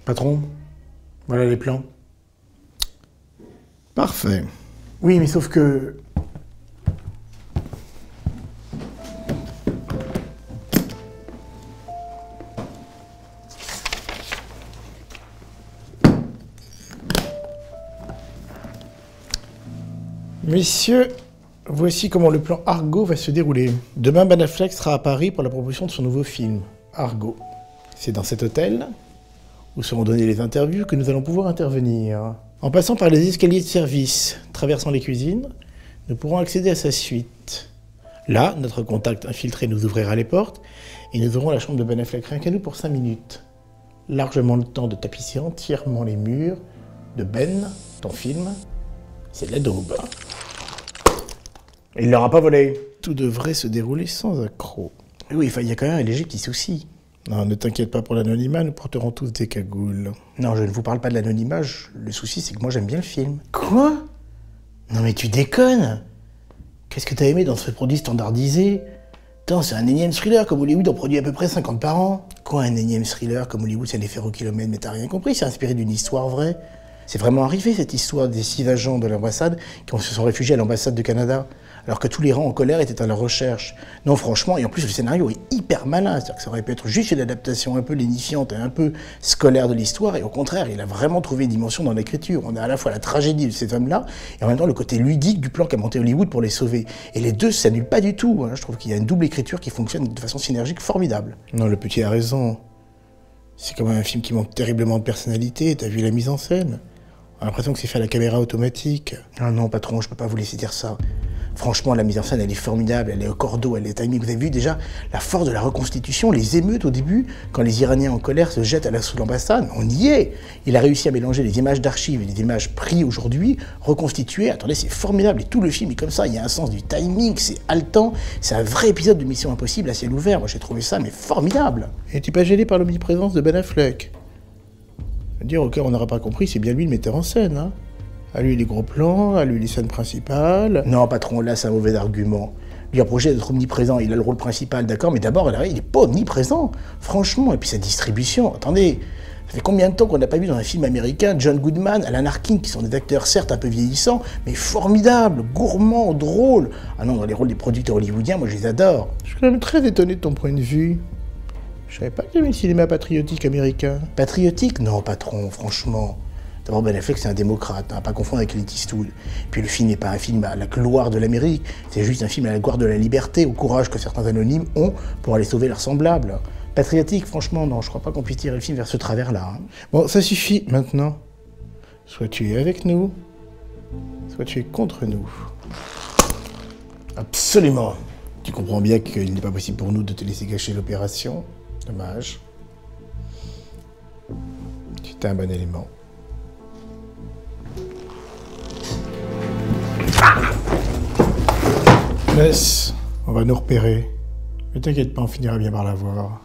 Patron, voilà les plans. Parfait. Oui, mais sauf que... Messieurs, voici comment le plan Argo va se dérouler. Demain, Ben Affleck sera à Paris pour la promotion de son nouveau film, Argo. C'est dans cet hôtel, où seront données les interviews, que nous allons pouvoir intervenir. En passant par les escaliers de service, traversant les cuisines, nous pourrons accéder à sa suite. Là, notre contact infiltré nous ouvrira les portes, et nous aurons la chambre de Ben Affleck rien qu'à nous pour 5 minutes. Largement le temps de tapisser entièrement les murs de Ben, ton film. C'est de la daube. Il l'aura pas volé. Tout devrait se dérouler sans accroc. Oui, il y a quand même un léger petit souci. Non, ne t'inquiète pas pour l'anonymat, nous porterons tous des cagoules. Non, je ne vous parle pas de l'anonymat, le souci c'est que moi j'aime bien le film. Quoi? Non mais tu déconnes? Qu'est-ce que t'as aimé dans ce produit standardisé? Attends, c'est un énième thriller comme Hollywood en produit à peu près 50 par an. Quoi, un énième thriller comme Hollywood, c'est l'effet au kilomètre? Mais t'as rien compris, c'est inspiré d'une histoire vraie. C'est vraiment arrivé cette histoire des 6 agents de l'ambassade qui se sont réfugiés à l'ambassade de Canada, alors que tous les rangs en colère étaient à leur recherche. Non, franchement, et en plus le scénario est hyper malin, c'est-à-dire que ça aurait pu être juste une adaptation un peu lénifiante et un peu scolaire de l'histoire, et au contraire, il a vraiment trouvé une dimension dans l'écriture. On a à la fois la tragédie de ces hommes-là, et en même temps le côté ludique du plan qu'a monté Hollywood pour les sauver. Et les deux s'annulent pas du tout, hein. Je trouve qu'il y a une double écriture qui fonctionne de façon synergique formidable. Non, le petit a raison. C'est quand même un film qui manque terriblement de personnalité, t'as vu la mise en scène? On a l'impression que c'est fait à la caméra automatique. Ah non, patron, je peux pas vous laisser dire ça. Franchement, la mise en scène, elle est formidable, elle est au cordeau, elle est timée. Vous avez vu déjà la force de la reconstitution, les émeutes au début, quand les Iraniens en colère se jettent à l'assaut de l'ambassade. On y est. Il a réussi à mélanger les images d'archives et les images prises aujourd'hui, reconstituées. Attendez, c'est formidable. Et tout le film est comme ça. Il y a un sens du timing, c'est haletant. C'est un vrai épisode de Mission Impossible à ciel ouvert. Moi, j'ai trouvé ça, mais formidable. Et tu pas gêné par l'omniprésence de Ben Affleck? Dire au cœur on n'aura pas compris, c'est bien lui le metteur en scène, hein. À lui les gros plans, à lui les scènes principales. Non, patron, là c'est un mauvais argument. Lui a projet d'être omniprésent, il a le rôle principal, d'accord, mais d'abord, il est pas omniprésent, franchement. Et puis sa distribution, attendez, ça fait combien de temps qu'on n'a pas vu dans un film américain John Goodman, Alan Arkin, qui sont des acteurs certes un peu vieillissants, mais formidables, gourmands, drôles. Ah non, dans les rôles des producteurs hollywoodiens, moi je les adore. Je suis quand même très étonné de ton point de vue. Je savais pas qu'il y avait le cinéma patriotique américain. Patriotique? Non, patron, franchement. D'abord, Ben Affleck, c'est un démocrate, hein, pas confondre avec Clint Eastwood. Puis le film n'est pas un film à la gloire de l'Amérique, c'est juste un film à la gloire de la liberté, au courage que certains anonymes ont pour aller sauver leurs semblables. Patriotique, franchement, non, je crois pas qu'on puisse tirer le film vers ce travers-là. Hein. Bon, ça suffit, maintenant. Soit tu es avec nous, soit tu es contre nous. Absolument. Tu comprends bien qu'il n'est pas possible pour nous de te laisser gâcher l'opération. Dommage. C'était un bon élément. Laisse, on va nous repérer. Ne t'inquiète pas, on finira bien par la voir.